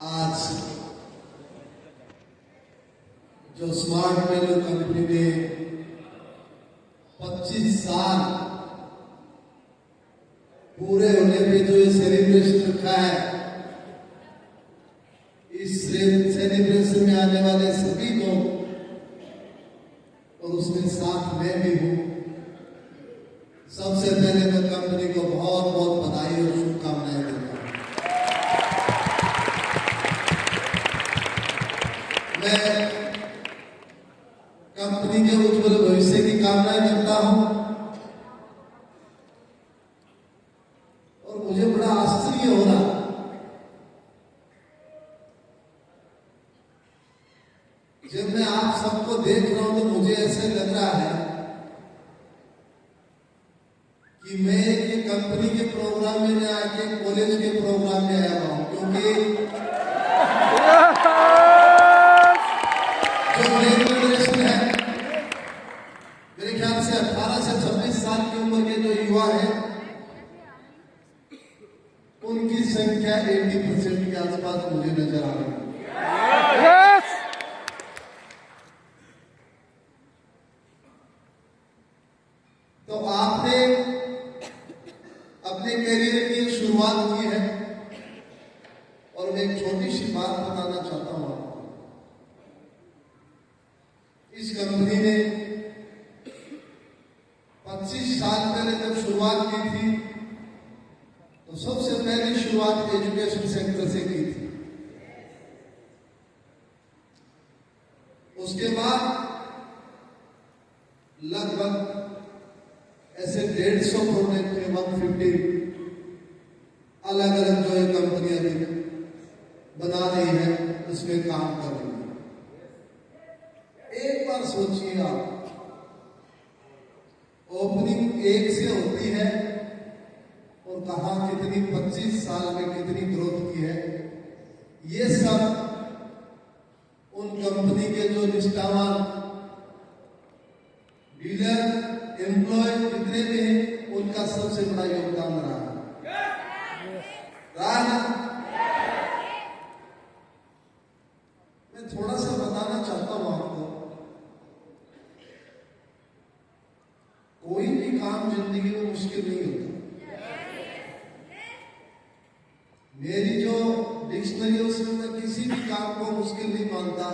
आज जो smart value company ने 25 साल पूरे होने पे जो ये सेलिब्रेशन रखा है, इस सेलिब्रेशन में आने वाले सभी लोग और उसमें साथ मैं भी हूं। सबसे पहले मैं कंपनी को बहुत बहुत बधाई और शुभकामनाएं देता हूं। मैं कंपनी के उज्जवल भविष्य की कामनाएं करता हूं और मुझे बड़ा आश्चर्य हो रहा जब मैं आप सबको देख रहा हूं, तो मुझे ऐसे लग रहा है कि मैं ये कंपनी के प्रोग्राम में ना आके कॉलेज के प्रोग्राम में आया हुआ हूं, क्योंकि जो नई जनरेशन है, मेरे ख्याल से 18 से 26 साल की उम्र के जो युवा हैं, उनकी संख्या 80% के आसपास मुझे नजर आ रही है। तो आपने अपने करियर की शुरुआत की है और मैं एक छोटी सी बात बताना चाहता हूं आपको। इस कंपनी ने 25 साल पहले जब शुरुआत की थी, तो सबसे पहली शुरुआत एजुकेशन सेक्टर से की थी। उसके बाद लगभग ऐसे 150 प्रोडक्ट थे, 150 अलग अलग जो ये कंपनियां भी बना रही है, उसमें काम कर रही है। एक बार सोचिए आप, ओपनिंग एक से होती है और कहा कितनी 25 साल में कितनी ग्रोथ की है। ये सब उन कंपनी के जो निष्ठावान डीलर, एम्प्लॉय जितने भी हैं, उनका सबसे बड़ा योगदान रहा है ना? मैं थोड़ा सा बताना चाहता हूं आपको। कोई भी काम जिंदगी में मुश्किल नहीं होता। मेरी जो डिक्शनरी है उसमें मैं किसी भी काम को मुश्किल नहीं मानता।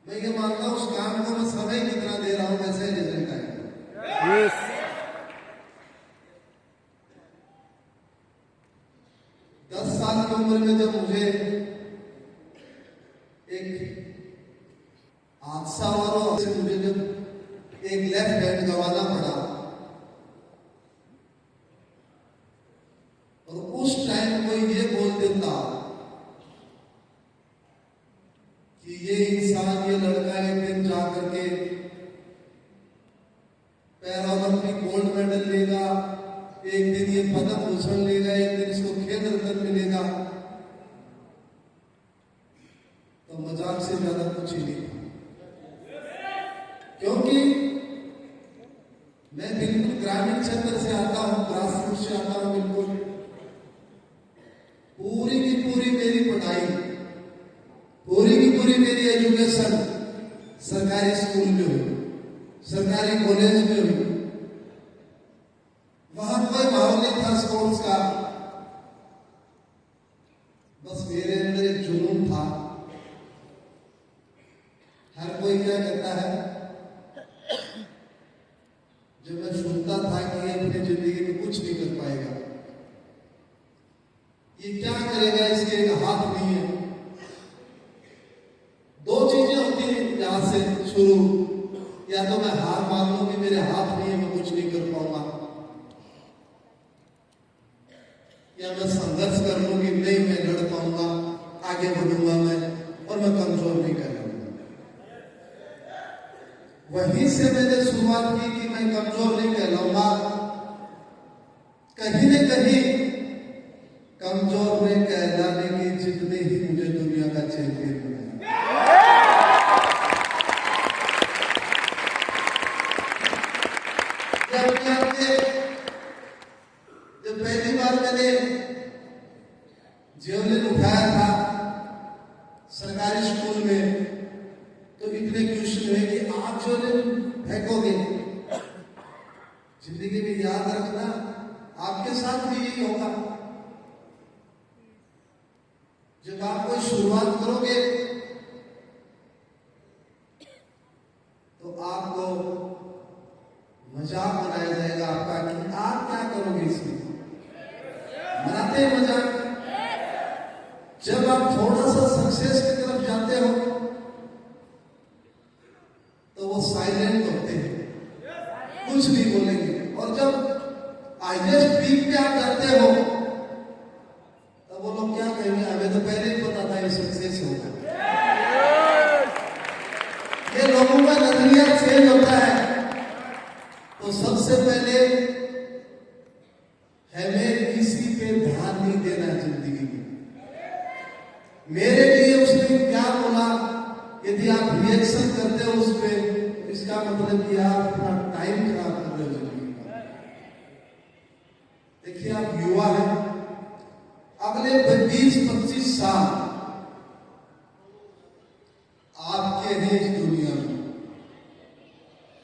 मैं ये मानता हूं उस काम को मैं समय कितना दे रहा हूं, वैसे रिजल्ट आएगा। yes. 10 साल की उम्र में जब मुझे एक हादसा हुआ, से मुझे जब एक लेफ्ट हैंड गंवाना पड़ा, और उस टाइम कोई ये बोल देता कि ये इंसान, ये लड़का एक दिन जाकर के पैरालंपिक गोल्ड मेडल लेगा, एक दिन ये पद्म भूषण लेगा, एक दिन इसको खेल रत्न मिलेगा, तो मजाक से ज्यादा कुछ ही नहीं। क्योंकि मैं बिल्कुल ग्रामीण क्षेत्र से आता हूं, ग्रासरूट से आता हूं। बिल्कुल पूरी की पूरी मेरी पढ़ाई, पूरी की पूरी मेरी एजुकेशन सरकारी स्कूल में हुई, सरकारी कॉलेज में हुई। वहां कोई माहौल नहीं था स्पोर्ट्स का, बस मेरे अंदर एक जुनून था। हर कोई क्या कहता है, जब मैं सुनता था कि ये अपनी जिंदगी में कुछ नहीं कर पाएगा, ये क्या करेगा, इसके एक हाथ नहीं है। दो चीजें होती हैं यहां से शुरू, या तो मैं हार मान लूं कि मेरे हाथ नहीं है, मैं कुछ नहीं कर पाऊंगा, या मैं संघर्ष कर लूं कि नहीं मैं लड़ पाऊंगा, आगे बढ़ूंगा मैं, और मैं कमजोर नहीं करूंगा। वहीं से मैंने शुरुआत की कि मैं कमजोर नहीं कहलाऊंगा। कहीं न कहीं कमजोर में कहलाने की जितने ही मुझे दुनिया का चैंपियन बनाया। जब पहली बार मैंने जेवलिन उठाया पढ़ाया था सरकारी स्कूल में, तो इतने क्वेश्चन है कि आप जो फेंकोगे जिंदगी में याद रखना आपके साथ भी यही होगा। जब आप कोई शुरुआत करोगे तो आपको मजाक बनाया जाएगा आपका कि आप क्या करोगे इसमें, बनाते हैं मजाक। जब आप थोड़ा सा सक्सेस की तरफ जाते हो तो वो साइलेंट होते हैं, कुछ नहीं बोलेंगे। और जब हाईएस्ट पीक पे आप जाते हो तब वो लोग क्या कहेंगे, हमें तो पहले ही पता था ये सक्सेस होगा। ये लोगों का नजरिया चेंज होता है। तो सबसे पहले हमें किसी पे ध्यान नहीं देना जिंदगी में। मेरे लिए उसने क्या बोला, यदि आप रिएक्शन करते हो उस पे, इसका मतलब कि आप अपना टाइम खराब कर रहे हो जिंदगी का। देखिए आप युवा हैं, अगले 20-25 साल आपके हैं इस दुनिया में।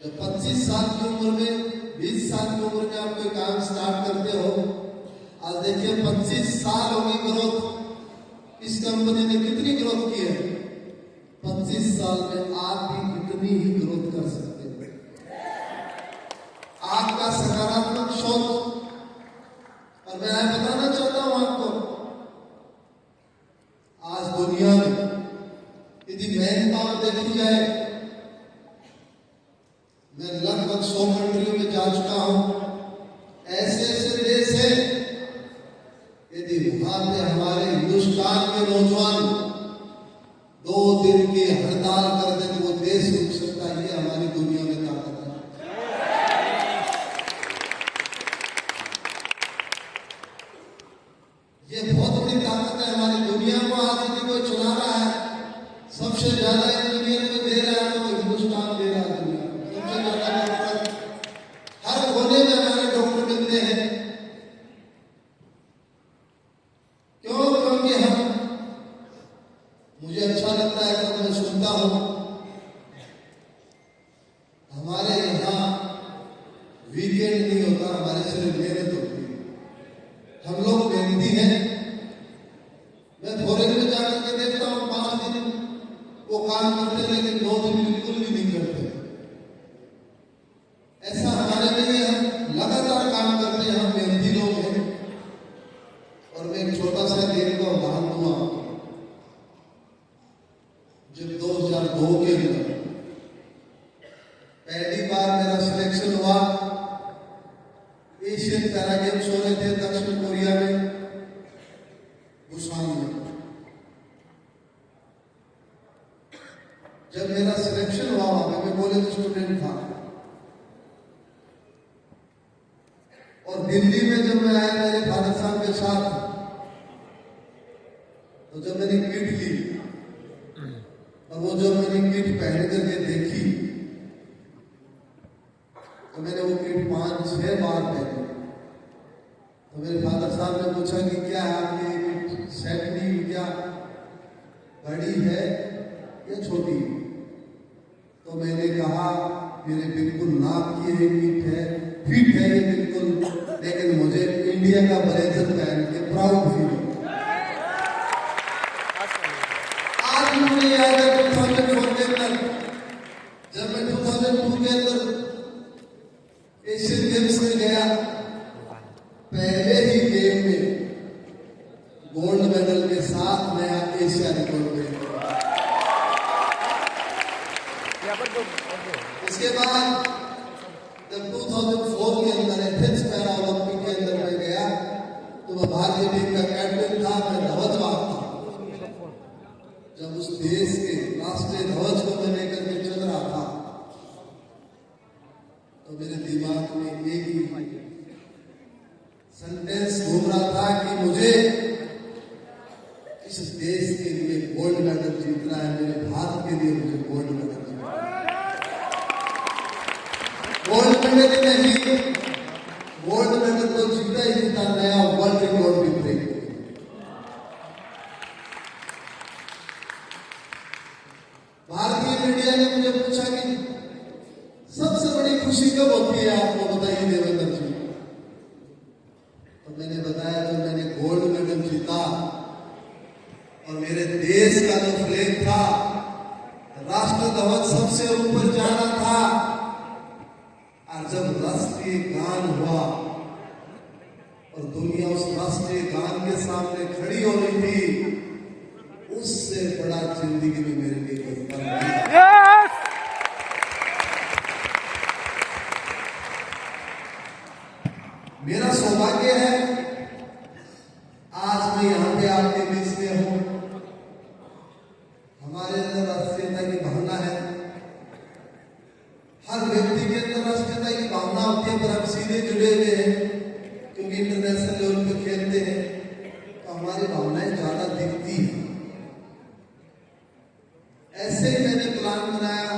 जब 25 साल की उम्र में, 20 साल की उम्र में आप कोई काम स्टार्ट करते हो, आज देखिए 25 साल होगी ग्रोथ। इस कंपनी ने कितनी ग्रोथ की है, 25 साल में आप भी कितनी ही ग्रोथ कर सकते हो। आपका सकारात्मक सोच। और मैं बताना चाहता हूं आपको, आज दुनिया में यदि मैन पावर देखी जाए, मैं लगभग 100 कंट्रियों में जा चुका हूं। ऐसे ऐसे देश हैं, यदि वहां पे हमारे हिंदुस्तान के नौजवान 2 दिन की हड़ताल कर दे तो वो देश रुक सकता है। ये हमारी दुनिया में ताकत है। ये बहुत बड़ी ताकत है हमारी दुनिया को। आज यदि कोई चला रहा है, सबसे ज्यादा इस दुनिया में दे रहा है तो हिंदुस्तान दे रहा है। दुनिया सबसे ज्यादा डॉक्टर हर कोने में हमारे डॉक्टर मिलते हैं। क्यों? क्योंकि हम, मुझे अच्छा लगता है जब मैं सुनता हूं, हमारे यहाँ वीकेंड नहीं होता, हमारे सिर्फ मेहनत होती है। हम लोग मेहनती हैं। मैं फॉरेन में जाकर के देखता हूं 5 दिन वो काम करते, लेकिन 2 दिन बिल्कुल भी नहीं करते। ऐसा हमारे लिए, हम लगातार काम करते हैं, हम मेहनती लोग हैं। और मैं एक छोटा सा गेम का उदाहरण दूं आपको। जब 2002 के अंदर पहली बार मेरा सिलेक्शन हुआ, एशियन पैरा गेम्स हो रहे थे दक्षिण कोरिया में, बुसान में। जब मेरा सिलेक्शन हुआ वहां पे, मैं कॉलेज स्टूडेंट था, और दिल्ली में जब मैं आया मेरे फादर साहब के साथ, तो जब मैंने किट ली और वो जब मैंने किट पहन करके देखी, तो मैंने वो किट 5-6 बार पहनी। तो मेरे फादर साहब ने पूछा कि क्या आपकी किट सेट नहीं, क्या बड़ी है या छोटी है? तो मैंने कहा मेरे बिल्कुल नाप की है किट है, फिट है ये बिल्कुल, लेकिन मुझे इंडिया का ब्लेजर पहन के प्राउड फील होता। आज मुझे याद है 2004 के अंदर, जब मैं 2002 के अंदर एशियन गेम्स में गया, पहले ही गेम में गोल्ड मेडल के साथ नया एशिया रिकॉर्ड किया। इसके बाद जब 2004 के अंदर एथेंस पैरा ओलंपिक के अंदर मैं गया, तो मैं भारतीय टीम का कैप्टन था, मैं ध्वजवाहक था। जब उस देश के राष्ट्रीय ध्वज को मैं लेकर के चल रहा था, तो मेरे दिमाग में एक ही सेंटेंस घूम रहा था कि मुझे इस देश के लिए गोल्ड मेडल जीतना है, मेरे भारत के लिए मुझे गोल्ड मेडल जीतना है। गोल्ड मेडल नहीं, गोल्ड मेडल तो जीता ही जीता, नया वर्ल्ड रिकॉर्ड भी ब्रेक किया। मीडिया ने मुझे पूछा कि सबसे बड़ी खुशी कब होती है आपको, बताइए देवेंद्र जी। तो मैंने बताया जब मैंने गोल्ड मेडल जीता और मेरे देश का जो फ्लैग था, राष्ट्र ध्वज सबसे ऊपर जाना था, और जब राष्ट्रीय गान हुआ और दुनिया उस राष्ट्रीय गान के सामने खड़ी हो रही थी, उससे बड़ा जिंदगी में मेरे लिए कोई पल नहीं। मेरा सौभाग्य है आज मैं यहाँ पे आपके बीच में हूं। हमारे अंदर राष्ट्रीयता की भावना है, हर व्यक्ति के अंदर राष्ट्रीयता की भावना होती है, पर हम सीधे जुड़े हुए हैं क्योंकि इंटरनेशनल लेवल पे खेलते हैं तो हमारी भावनाएं ज्यादा दिखती हैं। ऐसे ही मैंने प्लान बनाया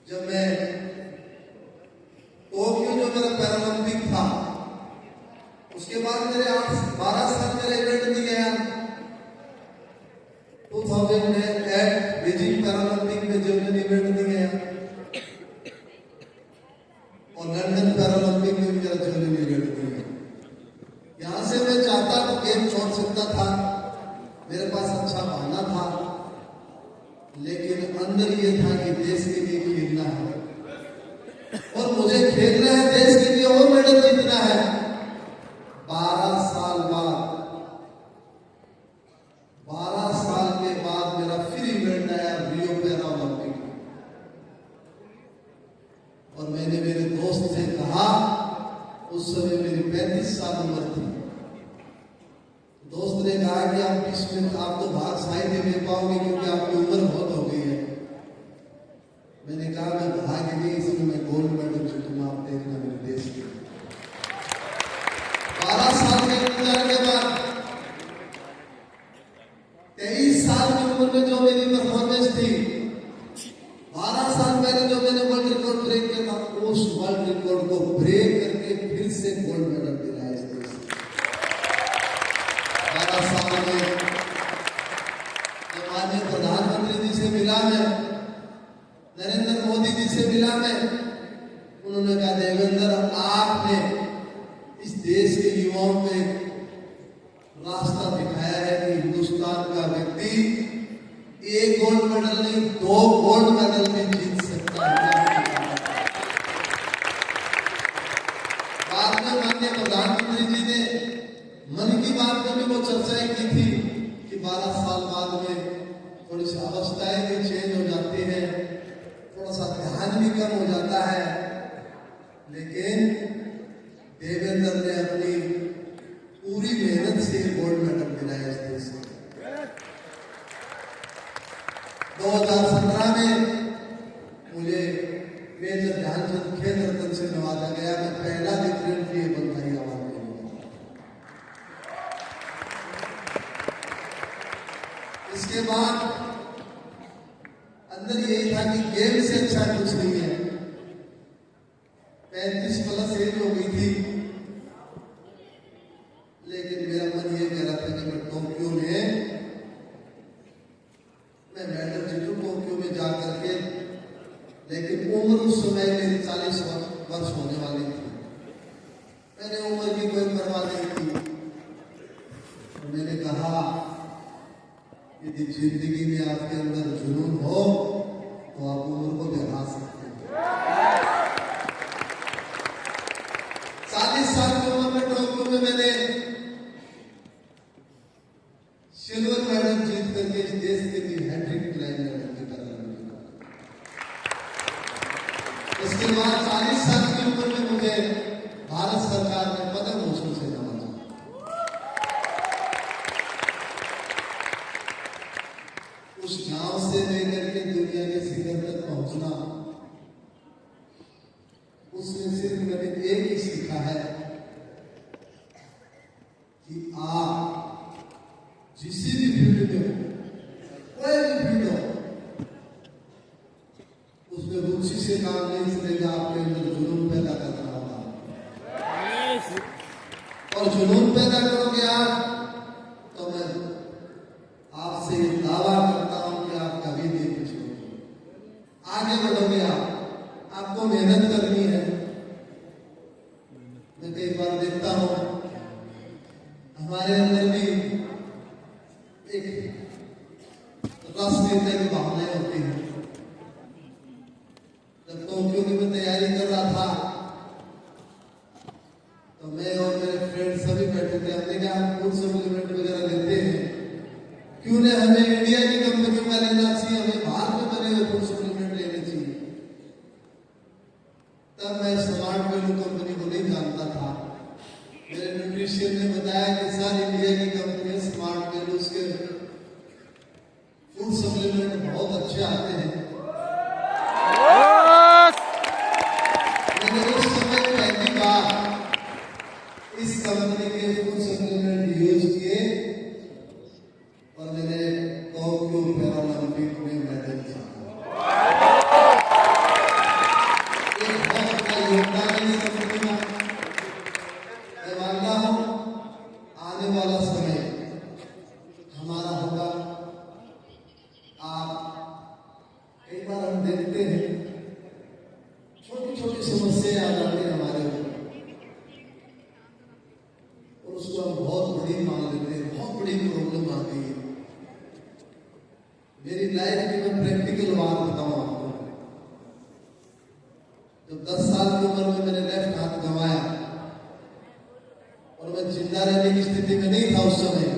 जब मैं टोक्यो जो मेरा पैरालंपिक था, उसके बाद मेरे 12 साल मेरा इवेंट नहीं गया। 2008 बीजिंग पैरालंपिक में जर्मनी इवेंट नहीं गया और लंदन पैरालंपिक में मेरा जर्मनी इवेंट नहीं गया। यहां से मैं चाहता तो गेम छोड़ सकता था, मेरे पास अच्छा बहाना था, लेकिन अंदर ये था कि देश के लिए खेलना है और मुझे खेलना है देश के लिए और मेडल जीतना है। 12 साल के बाद मेरा फिर इवेंट आया रियो पैरालंपिक और मैंने मेरे दोस्त से कहा, उस समय मेरी 35 साल उम्र थी। दोस्त ने कहा कि आप 20 मिनट आप तो भाग शायद ही ले पाओगे क्योंकि आपकी उम्र बहुत हो गई है। मैंने कहा मैं भाग नहीं, इसमें मैं गोल्ड मेडल जीतूंगा, आप देखना मेरे देश के। 12 साल के इंतजार के बाद 23 साल की उम्र में जो मेरी परफॉर्मेंस थी, 12 साल पहले जो मैंने वर्ल्ड रिकॉर्ड ब्रेक किया था, उस वर्ल्ड रिकॉर्ड को ब्रेक करके फिर से गोल्ड मेडल दिलाया इस देश को। 12 साल में माननीय प्रधानमंत्री जी से मिला मैं, नरेंद्र मोदी जी से मिला मैं, उन्होंने कहा देवेंद्र आपने इस देश के युवाओं को एक रास्ता दिखाया है कि हिंदुस्तान का व्यक्ति एक गोल्ड मेडल नहीं 2 गोल्ड मेडल में जीत सकता है। बाद में माननीय प्रधानमंत्री जी ने मन की बात में भी वो चर्चाएं की थी कि 12 साल बाद में थोड़ी सी अवस्थाएं भी चेंज हो जाती है, थोड़ा सा ध्यान भी कम हो जाता है, लेकिन देवेंद्र ने अपनी पूरी मेहनत से गोल्ड मेडल दिलाया इस देश को। 2017 में मुझे मेजर ध्यानचंद खेल रत्न से नवाजा गया। मैं पहला डिफरेंटली एबल भाई अवार्ड में। इसके बाद अंदर यही था कि गेम से अच्छा कुछ नहीं है। 35 प्लस एज हो गई थी, लेकिन मेरा मन ये कह रहा था कि मैं टोक्यो में मैं मेडल जीतूं टोक्यो में जाकर के, लेकिन उम्र उस समय मेरी 40 वर्ष होने वाली थी। मैंने उम्र की कोई परवाह नहीं की। मैंने कहा यदि जिंदगी में आपके अंदर जुनून हो तो आप उम्र को बढ़ा सकते हैं। 40 साल की उम्र में टोक्यो में मैंने सिल्वर मेडल जीत करके इस देश के लिए हैट्रिक लाइन में इसके बाद 40 साल की उम्र में मुझे भारत सरकार ने पद्म भूषण से नवाजा। उस गांव से लेकर के दुनिया के शिखर तक पहुंचना, उसमें सिर्फ मैंने एक ही सीखा है कि आप किसी भी फील्ड में हो, कोई भी फील्ड हो, उसमें रुचि से काम नहीं चलेगा, आपके अंदर जुनून पैदा करना होगा। और जुनून पैदा करोगे आप, तो मैं आपसे दावा हमारे अंदर भी एक रस लेने की भावनाएं होती हैं। जब टोक्यो की मैं तैयारी कर रहा था तो मैं और मेरे फ्रेंड सभी बैठे थे। हमने कहा हम फूड सप्लीमेंट वगैरह लेते हैं, क्यों न हमें इंडिया की कंपनियों का लेना चाहिए, हमें भारत में बने हुए फूड सप्लीमेंट लेने चाहिए। तब मैं स्मार्ट वैल्यू कंपनी को नहीं जानता था। मेरे न्यूट्रिशियन ने बताया कि सर इंडिया की कंपनी स्मार्ट वैल्यू के फूड सप्लीमेंट बहुत अच्छे आते हैं। मैंने उस समय पहली बार इस कंपनी के फूड सप्लीमेंट यूज किए और मैंने टोक्यो पैरालंपिक में मेडल जीता। एक बहुत बड़ा योगदान है इस कंपनी का। मैं मानता हूं आने वाला समय हमारा होगा। आप कई बार हम देखते हैं छोटी छोटी समस्याएं आ जाती हैं हमारे ऊपर और उसको हम बहुत बड़ी मान लेते हैं, बहुत बड़ी प्रॉब्लम आ गई है। मेरी लाइफ की मैं प्रैक्टिकल बात बताऊं आपको। जब 10 साल की उम्र में मैंने लेफ्ट हाथ गंवाया और मैं जिंदा रहने की स्थिति में नहीं था उस समय,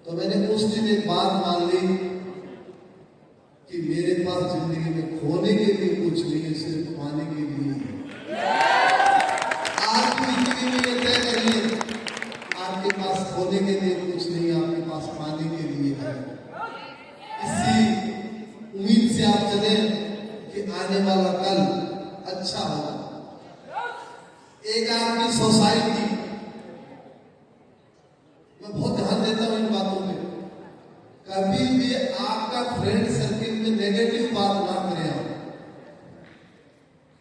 तो मैंने उस दिन एक बात मान ली कि मेरे पास जिंदगी में खोने के लिए कुछ नहीं है, सिर्फ पाने के लिए है। आपकी जिंदगी में ये तय करिए, आपके पास खोने के लिए कुछ नहीं, आपके पास पाने के लिए है। इसी उम्मीद से आप चले कि आने वाला कल अच्छा होगा। एक आपकी सोसाइटी, मैं बहुत ध्यान देता हूं इन बातों पे, कभी भी आपका फ्रेंड सर्किल में नेगेटिव बात ना करें आप।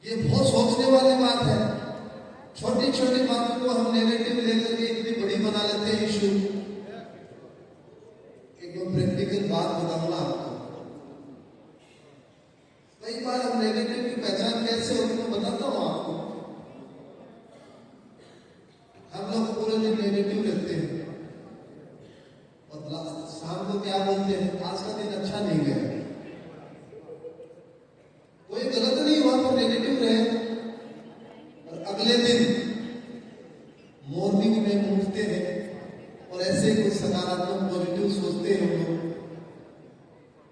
ये बहुत सोचने वाली बात है। छोटी छोटी बातों को हम नेगेटिव लेकर के इतनी बड़ी बना लेते हैं इशू। एक प्रैक्टिकल बात बताऊंगा आपको। कई बार हम नेगेटिव की पहचान कैसे होती है मैं बताता हूं आपको। हम लोग पूरे दिन नेगेटिव रहते हैं और शाम को क्या बोलते हैं, आज का दिन अच्छा नहीं गया। कोई गलत नहीं हुआ तो नेगेटिव रहे और अगले दिन मॉर्निंग में उठते हैं और ऐसे कुछ सकारात्मक पॉजिटिव सोचते हैं हम लोग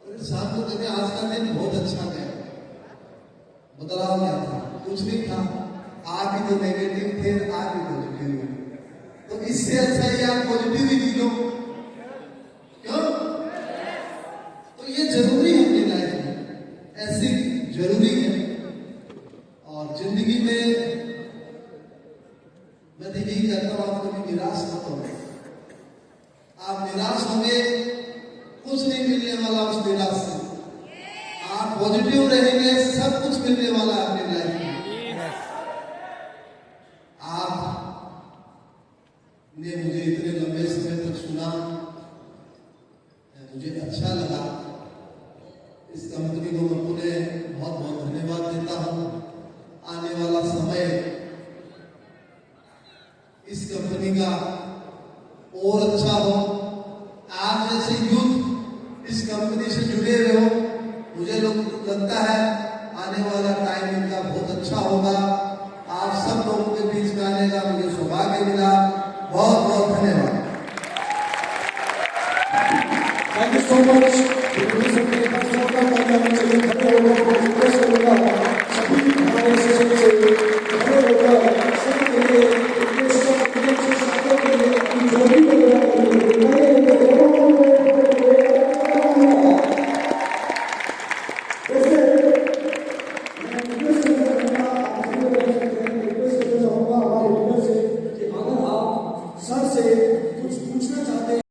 और शाम को कहते हैं आज का दिन बहुत अच्छा गया। बदलाव क्या था? कुछ नहीं था। आप ही तो नेगेटिव थे, आप ही पॉजिटिव हुए। तो इससे अच्छा ही आप पॉजिटिव ही जी लो। क्यों? तो ये जरूरी है अपनी लाइफ में, ऐसी जरूरी है। और जिंदगी में मैं तो यही कहता हूं, आप कभी निराश मत हो। आप निराश होंगे, कुछ नहीं मिलने वाला उस निराश से। आप पॉजिटिव रहेंगे, सब कुछ मिलने वाला है अपनी लाइफ में। आप ने मुझे इतने लंबे समय तक सुना, मुझे अच्छा लगा। इस कंपनी को मैं पुनः बहुत बहुत धन्यवाद देता हूं। आने वाला समय इस कंपनी का और अच्छा हो। आप जैसे यूथ इस कंपनी से जुड़े हुए हो, मुझे लगता है आने वाला टाइम इनका बहुत अच्छा होगा। आप सब लोगों के बीच में आने का मुझे सौभाग्य मिला। बहुत बहुत धन्यवाद। Thank you so much.